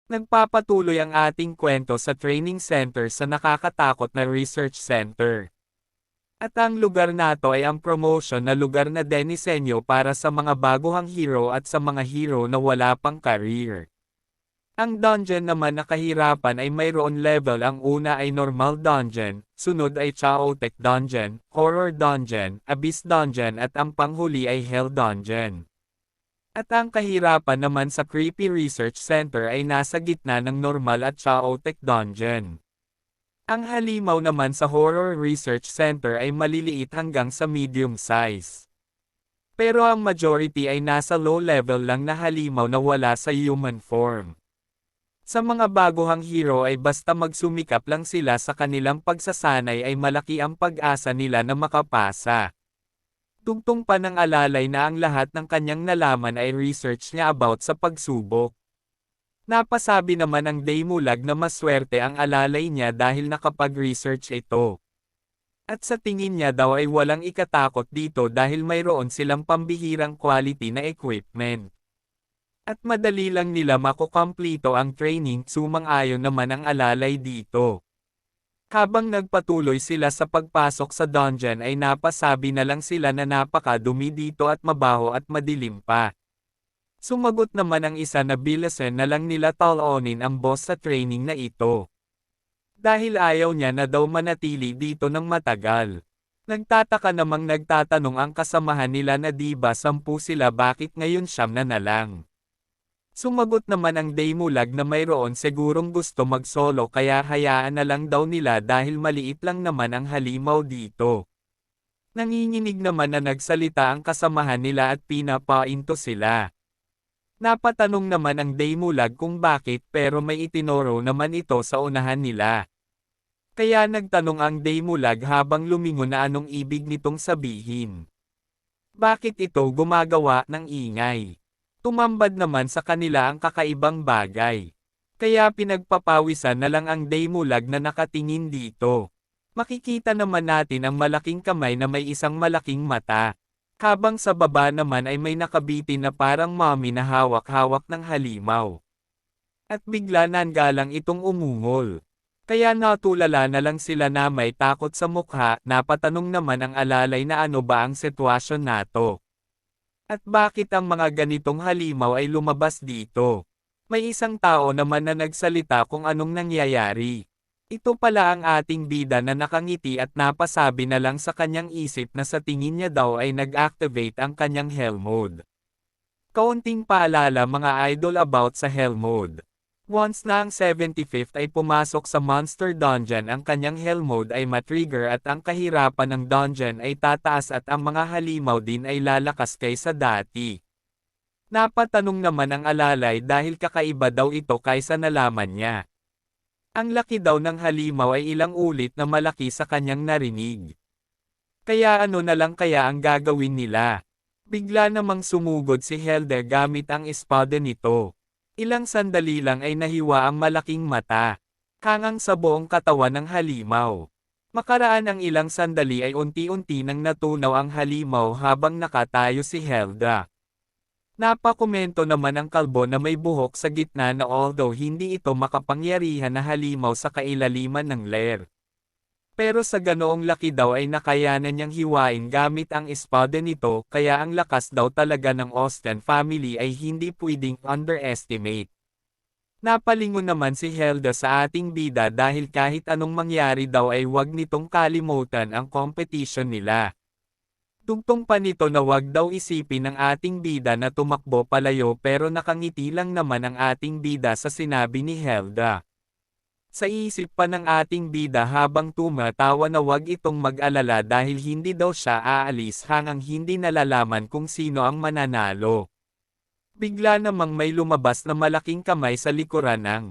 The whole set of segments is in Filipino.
Nagpapatuloy ang ating kwento sa training center sa nakakatakot na research center. At ang lugar na to ay ang promotion na lugar na dinisenyo para sa mga baguhang hero at sa mga hero na wala pang career. Ang dungeon naman na kahirapan ay mayroon level, ang una ay normal dungeon, sunod ay chaotic dungeon, horror dungeon, abyss dungeon at ang panghuli ay hell dungeon. At ang kahirapan naman sa creepy research center ay nasa gitna ng normal at chaotic dungeon. Ang halimaw naman sa horror research center ay maliliit hanggang sa medium size. Pero ang majority ay nasa low level lang na halimaw na wala sa human form. Sa mga baguhang hero ay basta magsumikap lang sila sa kanilang pagsasanay ay malaki ang pag-asa nila na makapasa. Tungtong pa ng alalay na ang lahat ng kanyang nalaman ay research niya about sa pagsubok. Napasabi naman ang Daymulag na maswerte ang alalay niya dahil nakapag-research ito. At sa tingin niya daw ay walang ikatakot dito dahil mayroon silang pambihirang quality na equipment. At madali lang nila makukomplito ang training, sumang-ayon naman ang alalay dito. Habang nagpatuloy sila sa pagpasok sa dungeon ay napasabi na lang sila na napakadumi dito at mabaho at madilim pa. Sumagot naman ang isa na bilasen na lang nila talonin ang boss sa training na ito. Dahil ayaw niya na daw manatili dito ng matagal. Nagtataka namang nagtatanong ang kasamahan nila na di ba 10 sila, bakit ngayon 9 na lang. Sumagot naman ang Daymulag na mayroon sigurong gusto mag-solo kaya hayaan na lang daw nila dahil maliit lang naman ang halimaw dito. Nanginginig naman na nagsalita ang kasamahan nila at pinapainto sila. Napatanong naman ang Daymulag kung bakit, pero may itinuro naman ito sa unahan nila. Kaya nagtanong ang Daymulag habang lumingon na anong ibig nitong sabihin. Bakit ito gumagawa ng ingay? Tumambad naman sa kanila ang kakaibang bagay. Kaya pinagpapawisan na lang ang Daymulag na nakatingin dito. Makikita naman natin ang malaking kamay na may isang malaking mata. Habang sa baba naman ay may nakabitin na parang mommy na hawak-hawak ng halimaw. At bigla nanggalang itong umungol. Kaya natulala na lang sila na may takot sa mukha. Napatanong naman ang alalay na ano ba ang sitwasyon nato. At bakit ang mga ganitong halimaw ay lumabas dito? May isang tao naman na nagsalita kung anong nangyayari. Ito pala ang ating bida na nakangiti at napasabi na lang sa kanyang isip na sa tingin niya daw ay nag-activate ang kanyang hell mode. Kaunting paalala mga idol about sa hell mode. Once na ang 75th ay pumasok sa monster dungeon, ang kanyang hell mode ay matrigger at ang kahirapan ng dungeon ay tataas at ang mga halimaw din ay lalakas kaysa dati. Napatanong naman ang alalay dahil kakaiba daw ito kaysa nalaman niya. Ang laki daw ng halimaw ay ilang ulit na malaki sa kanyang narinig. Kaya ano na lang kaya ang gagawin nila? Bigla namang sumugod si Helder gamit ang espada nito. Ilang sandali lang ay nahiwa ang malaking mata, hangang sa buong katawan ng halimaw. Makaraan ang ilang sandali ay unti-unti nang natunaw ang halimaw habang nakatayo si Helda. Napakomento naman ang kalbo na may buhok sa gitna na although hindi ito makapangyarihan na halimaw sa kailaliman ng lair. Pero sa ganoong laki daw ay nakayanan niyang hiwain gamit ang espada nito, kaya ang lakas daw talaga ng Austen family ay hindi pwedeng underestimate. Napalingon naman si Helda sa ating bida dahil kahit anong mangyari daw ay wag nitong kalimutan ang competition nila. Tungtong pa nito na wag daw isipin ng ating bida na tumakbo palayo, pero nakangiti lang naman ang ating bida sa sinabi ni Helda. Sa isip pa ng ating bida habang tumatawa na wag itong mag-alala dahil hindi daw siya aalis hanggang hindi nalalaman kung sino ang mananalo. Bigla namang may lumabas na malaking kamay sa likuran ng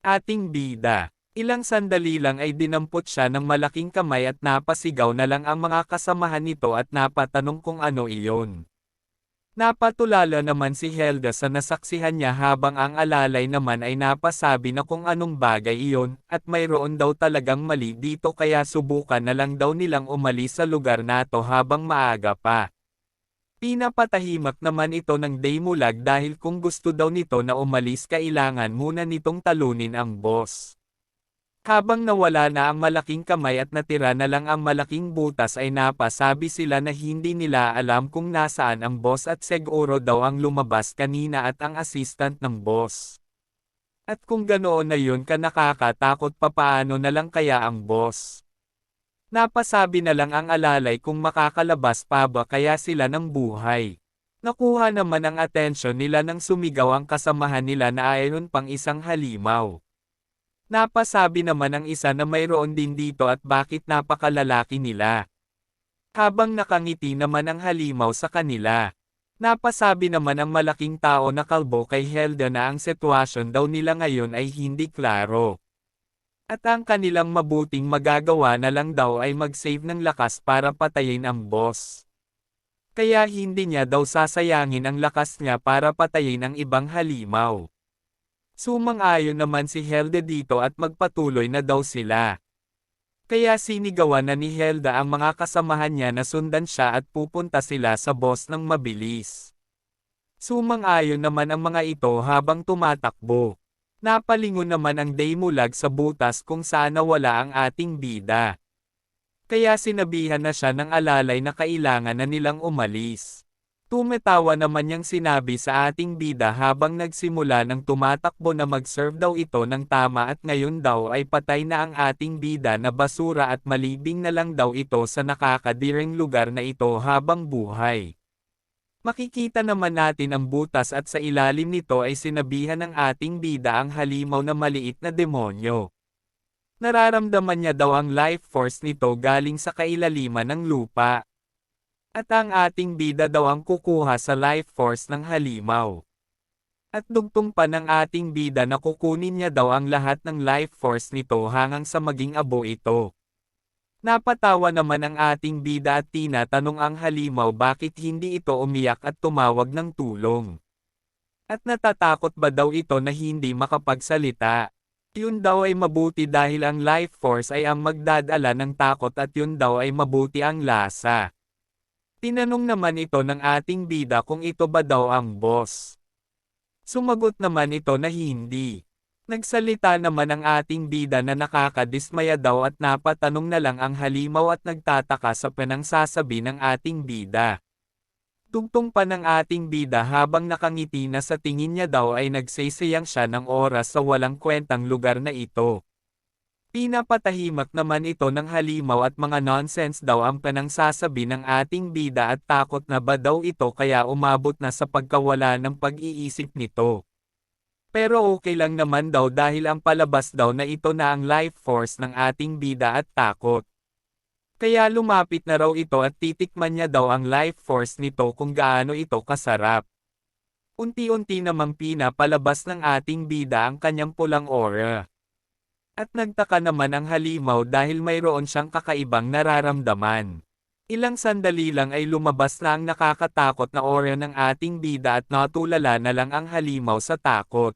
ating bida. Ilang sandali lang ay dinampot siya ng malaking kamay at napasigaw na lang ang mga kasamahan nito at napatanong kung ano iyon. Napatulala naman si Helda sa nasaksihan niya habang ang alalay naman ay napasabi na kung anong bagay iyon, at mayroon daw talagang mali dito kaya subukan na lang daw nilang umalis sa lugar nato habang maaga pa. Pinapatahimik naman ito ng Daymulag dahil kung gusto daw nito na umalis kailangan muna nitong talunin ang boss. Habang nawala na ang malaking kamay at natira na lang ang malaking butas ay napasabi sila na hindi nila alam kung nasaan ang boss at siguro daw ang lumabas kanina at ang assistant ng boss. At kung ganoon na yun ka nakakatakot papaano na lang kaya ang boss. Napasabi na lang ang alalay kung makakalabas pa ba kaya sila ng buhay. Nakuha naman ang atensyon nila nang sumigaw ang kasamahan nila na ayon pang isang halimaw. Napasabi naman ang isa na mayroon din dito at bakit napakalalaki nila. Habang nakangiti naman ang halimaw sa kanila. Napasabi naman ang malaking tao na kalbo kay Helda na ang sitwasyon daw nila ngayon ay hindi klaro. At ang kanilang mabuting magagawa na lang daw ay mag-save ng lakas para patayin ang boss. Kaya hindi niya daw sasayangin ang lakas niya para patayin ang ibang halimaw. Sumang-ayon naman si Helda dito at magpatuloy na daw sila. Kaya sinigawan na ni Helda ang mga kasamahan niya na sundan siya at pupunta sila sa boss ng mabilis. Sumang-ayon naman ang mga ito habang tumatakbo. Napalingon naman ang Daymulag sa butas kung saan nawala ang ating bida. Kaya sinabihan na siya ng alalay na kailangan na nilang umalis. Tumetawa naman niyang sinabi sa ating bida habang nagsimula ng tumatakbo na mag-serve daw ito ng tama at ngayon daw ay patay na ang ating bida na basura at malibing na lang daw ito sa nakakadiring lugar na ito habang buhay. Makikita naman natin ang butas at sa ilalim nito ay sinabihan ng ating bida ang halimaw na maliit na demonyo. Nararamdaman niya daw ang life force nito galing sa kailaliman ng lupa. At ang ating bida daw ang kukuha sa life force ng halimaw. At dugtong pa ng ating bida na kukunin niya daw ang lahat ng life force nito hanggang sa maging abo ito. Napatawa naman ang ating bida at tinatanong ang halimaw bakit hindi ito umiyak at tumawag ng tulong. At natatakot ba daw ito na hindi makapagsalita? Yun daw ay mabuti dahil ang life force ay ang magdadala ng takot at yun daw ay mabuti ang lasa. Tinanong naman ito ng ating bida kung ito ba daw ang boss. Sumagot naman ito na hindi. Nagsalita naman ang ating bida na nakakadismaya daw at napatanong na lang ang halimaw at nagtataka sa pinangsasabi ng ating bida. Tugtong pa ng ating bida habang nakangiti na sa tingin niya daw ay nagsisayang siya ng oras sa walang kwentang lugar na ito. Pinapatahimik naman ito ng halimaw at mga nonsense daw ang pinangsasabi ng ating bida at takot na ba daw ito kaya umabot na sa pagkawala ng pag-iisip nito. Pero okay lang naman daw dahil ang palabas daw na ito na ang life force ng ating bida at takot. Kaya lumapit na raw ito at titikman niya daw ang life force nito kung gaano ito kasarap. Unti-unti namang pinapalabas ng ating bida ang kanyang pulang aura. At nagtaka naman ang halimaw dahil mayroon siyang kakaibang nararamdaman. Ilang sandali lang ay lumabas na ang nakakatakot na aura ng ating bida at natulala na lang ang halimaw sa takot.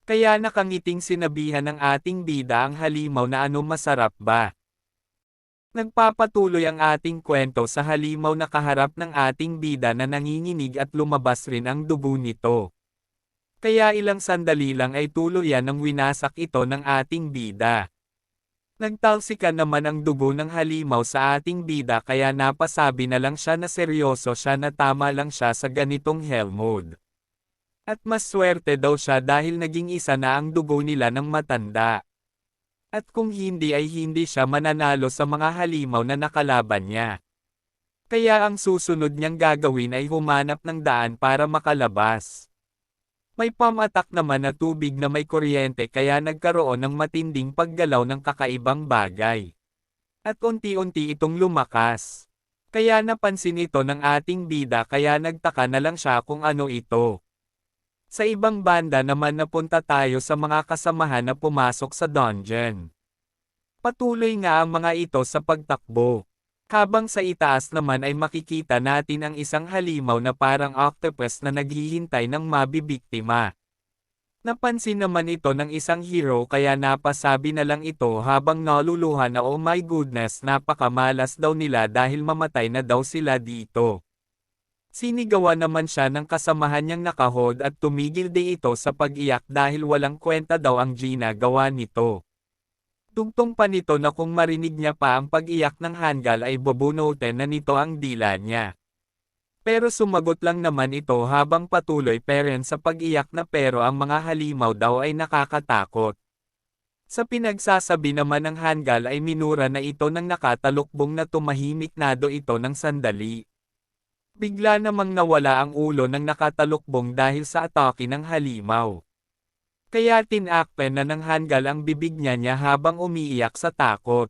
Kaya nakangiting sinabihan ng ating bida ang halimaw na ano masarap ba. Nagpapatuloy ang ating kwento sa halimaw na kaharap ng ating bida na nanginginig at lumabas rin ang dugo nito. Kaya ilang sandali lang ay tuluyan ng winasak ito ng ating bida. Nagtalsikan naman ang dugo ng halimaw sa ating bida kaya napasabi na lang siya na seryoso siya na tama lang siya sa ganitong hell mode. At mas swerte daw siya dahil naging isa na ang dugo nila ng matanda. At kung hindi ay hindi siya mananalo sa mga halimaw na nakalaban niya. Kaya ang susunod niyang gagawin ay humanap ng daan para makalabas. May pamatak naman na tubig na may kuryente kaya nagkaroon ng matinding paggalaw ng kakaibang bagay. At unti-unti itong lumakas. Kaya napansin ito ng ating bida kaya nagtaka na lang siya kung ano ito. Sa ibang banda naman napunta tayo sa mga kasamahan na pumasok sa dungeon. Patuloy nga ang mga ito sa pagtakbo. Habang sa itaas naman ay makikita natin ang isang halimaw na parang octopus na naghihintay ng mabibiktima. Napansin naman ito ng isang hero kaya napasabi na lang ito habang naluluha na oh my goodness napakamalas daw nila dahil mamatay na daw sila dito. Sinigawan naman siya ng kasamahan niyang nakahod at tumigil din ito sa pag-iyak dahil walang kwenta daw ang ginagawa nito. Tungtong pa nito na kung marinig niya pa ang pag-iyak ng Hangul ay bubunutin na nito ang dila niya. Pero sumagot lang naman ito habang patuloy pa rin sa pag-iyak na pero ang mga halimaw daw ay nakakatakot. Sa pinagsasabi naman ng Hangul ay minura na ito ng nakatalukbong na tumahimik nado ito ng sandali. Bigla namang nawala ang ulo ng nakatalukbong dahil sa atake ng halimaw. Kaya tinakpan na ng Hangul ang bibig niya habang umiiyak sa takot.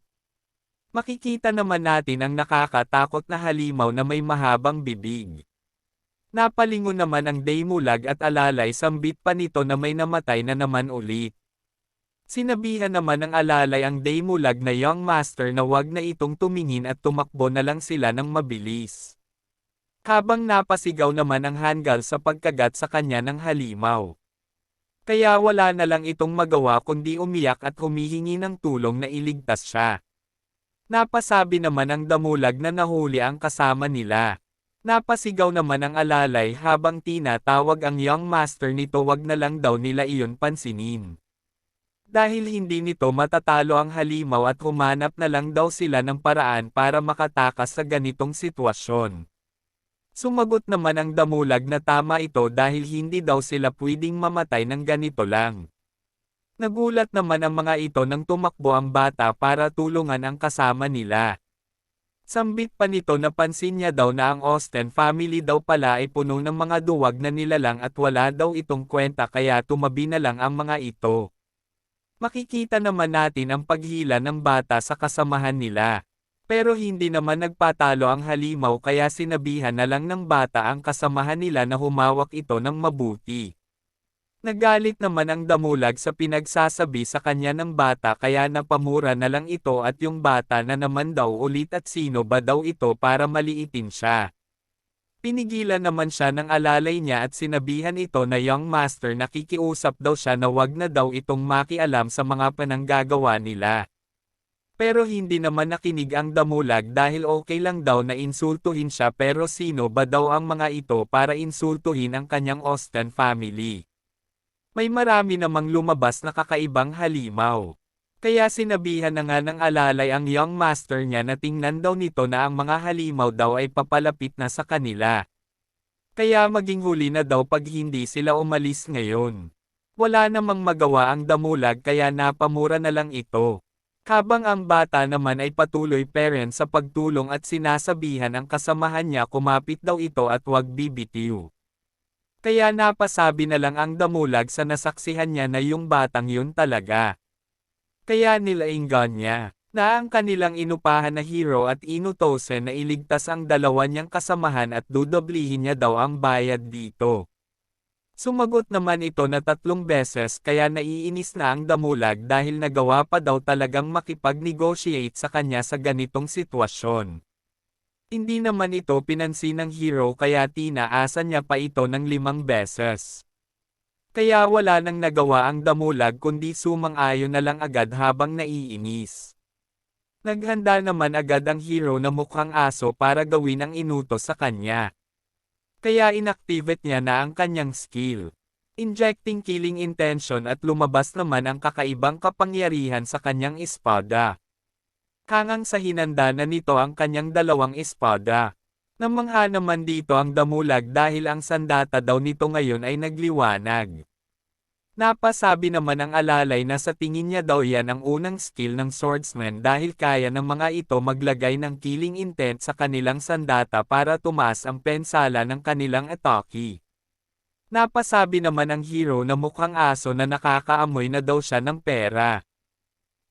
Makikita naman natin ang nakakatakot na halimaw na may mahabang bibig. Napalingon naman ang Daymulag at alalay sambit pa nito na may namatay na naman ulit. Sinabihan naman ng alalay ang Daymulag na young master na wag na itong tumingin at tumakbo na lang sila ng mabilis. Habang napasigaw naman ang Hangul sa pagkagat sa kanya ng halimaw. Kaya wala na lang itong magawa kundi umiyak at humihingi ng tulong na iligtas siya. Napasabi naman ang Damulag na nahuli ang kasama nila. Napasigaw naman ang alalay habang tinatawag ang young master nito wag na lang daw nila iyon pansinin. Dahil hindi nito matatalo ang halimaw at humanap na lang daw sila ng paraan para makatakas sa ganitong sitwasyon. Sumagot naman ang Damulag na tama ito dahil hindi daw sila pwedeng mamatay ng ganito lang. Nagulat naman ang mga ito nang tumakbo ang bata para tulungan ang kasama nila. Sambit pa nito na pansin niya daw na ang Austen family daw pala ay puno ng mga duwag na nilalang at wala daw itong kwenta kaya tumabi na lang ang mga ito. Makikita naman natin ang paghila ng bata sa kasamahan nila. Pero hindi naman nagpatalo ang halimaw kaya sinabihan na lang ng bata ang kasamahan nila na humawak ito ng mabuti. Nagalit naman ang Damulag sa pinagsasabi sa kanya ng bata kaya napamura na lang ito at yung bata na naman daw ulit at sino ba daw ito para maliitin siya. Pinigilan naman siya ng alalay niya at sinabihan ito na young master na kikiusap daw siya na wag na daw itong makialam sa mga pananggagawa nila. Pero hindi naman nakinig ang Damulag dahil okay lang daw na insultuhin siya pero sino ba daw ang mga ito para insultuhin ang kanyang Austen family. May marami namang lumabas na kakaibang halimaw. Kaya sinabihan na nga ng alalay ang young master niya na tingnan daw nito na ang mga halimaw daw ay papalapit na sa kanila. Kaya maging huli na daw pag hindi sila umalis ngayon. Wala namang magawa ang Damulag kaya napamura na lang ito. Habang ang bata naman ay patuloy pa rin sa pagtulong at sinasabihan ang kasamahan niya kumapit daw ito at wag bibitiw. Kaya napasabi na lang ang Damulag sa nasaksihan niya na yung batang yun talaga. Kaya nilainggan niya na ang kanilang inupahan na hero at inutosen na iligtas ang dalawa niyang kasamahan at dudoblihin niya daw ang bayad dito. Sumagot naman ito na 3 beses kaya naiinis na ang Damulag dahil nagawa pa daw talagang makipag-negotiate sa kanya sa ganitong sitwasyon. Hindi naman ito pinansin ng hero kaya tinaasan niya pa ito ng 5 beses. Kaya wala nang nagawa ang Damulag kundi sumang-ayon na lang agad habang naiinis. Naghanda naman agad ang hero na mukhang aso para gawin ang inutos sa kanya. Kaya inactivate niya na ang kanyang skill, injecting killing intention at lumabas naman ang kakaibang kapangyarihan sa kanyang espada. Hangang sa hinanda na nito ang kanyang 2 espada. Namangha naman dito ang Damulag dahil ang sandata daw nito ngayon ay nagliwanag. Napasabi naman ang alalay na sa tingin niya daw yan ang unang skill ng swordsman dahil kaya ng mga ito maglagay ng killing intent sa kanilang sandata para tumaas ang pensala ng kanilang atake. Napasabi naman ang hero na mukhang aso na nakakaamoy na daw siya ng pera.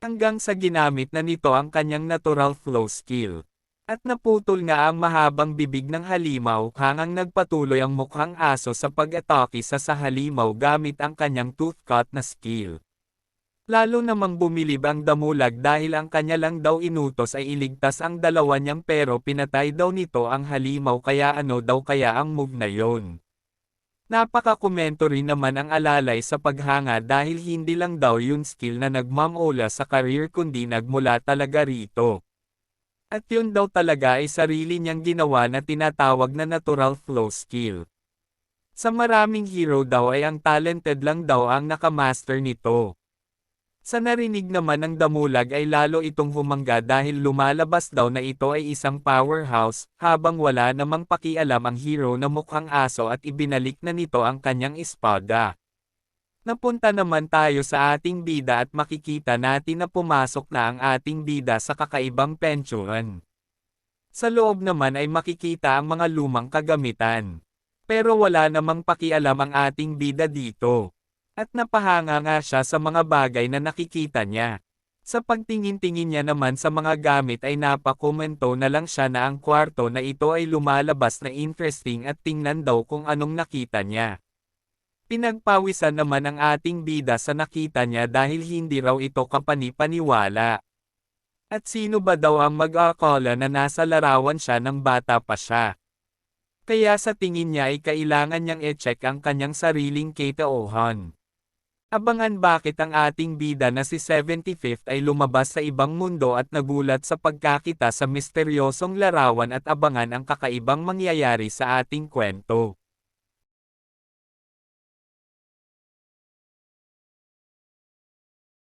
Hanggang sa ginamit na nito ang kanyang natural flow skill. At naputol nga ang mahabang bibig ng halimaw hangang nagpatuloy ang mukhang aso sa pag-atake sa halimaw gamit ang kanyang toothcut na skill. Lalo namang bumilib ang Damulag dahil ang kanya lang daw inutos ay iligtas ang dalawa niyang pero pinatay daw nito ang halimaw kaya ano daw kaya ang move na yon. Napaka-komento rin naman ang alalay sa paghanga dahil hindi lang daw yun skill na nagmamula sa career kundi nagmula talaga rito. At yun daw talaga ay sarili niyang ginawa na tinatawag na natural flow skill. Sa maraming hero daw ay ang talented lang daw ang nakamaster nito. Sa narinig naman ng damulag ay lalo itong humangga dahil lumalabas daw na ito ay isang powerhouse, habang wala namang pakialam ang hero na mukhang aso at ibinalik na nito ang kanyang espada. Napunta naman tayo sa ating bida at makikita natin na pumasok na ang ating bida sa kakaibang pensyon. Sa loob naman ay makikita ang mga lumang kagamitan. Pero wala namang pakialam ang ating bida dito. At napahanga nga siya sa mga bagay na nakikita niya. Sa pagtingin-tingin niya naman sa mga gamit ay napakomento na lang siya na ang kwarto na ito ay lumalabas na interesting at tingnan daw kung anong nakita niya. Pinagpawisan naman ang ating bida sa nakita niya dahil hindi raw ito kapani-paniwala. At sino ba daw ang mag-aakala na nasa larawan siya ng bata pa siya? Kaya sa tingin niya ay kailangan niyang i-check ang kanyang sariling kataohan. Abangan bakit ang ating bida na si 75th ay lumabas sa ibang mundo at nagulat sa pagkakita sa misteryosong larawan at abangan ang kakaibang mangyayari sa ating kwento.